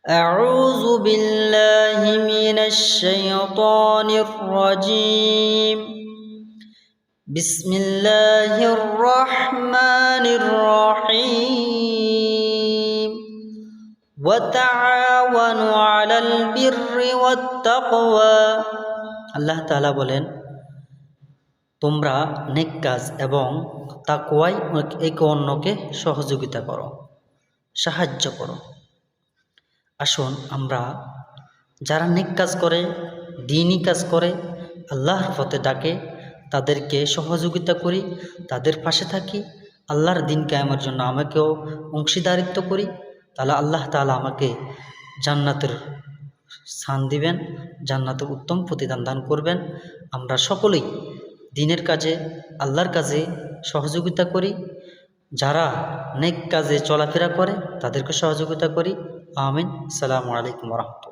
أعوذ بالله من الشيطان الرجيم بسم الله الرحمن الرحيم وتعاونوا على البر والتقوى আল্লাহ তাআলা বলেন, তোমরা নেক কাজ এবং তাকওয়ায় একে অন্যকে সহযোগিতা করো, সাহায্য করো। আসুন আমরা যারা নেক কাজ করে, দ্বীনি কাজ করে, আল্লাহর পথে ডাকে, তাদেরকে সহযোগিতা করি, তাদের পাশে থাকি, আল্লাহর দিন কায়েমের জন্য আমাকেও অংশীদারিত্ব করি। তাহলে আল্লাহ তাআলা আমাকে জান্নাতের স্থান দিবেন, জান্নাতের উত্তম প্রতিদান দান করবেন। আমরা সকলেই দ্বীনের কাজে, আল্লাহর কাজে সহযোগিতা করি। যারা নেক কাজে চলাফেরা করে তাদেরকে সহযোগিতা করি। আমিন। আসসালামু আলাইকুম ওয়া রাহমাতুল্লাহ।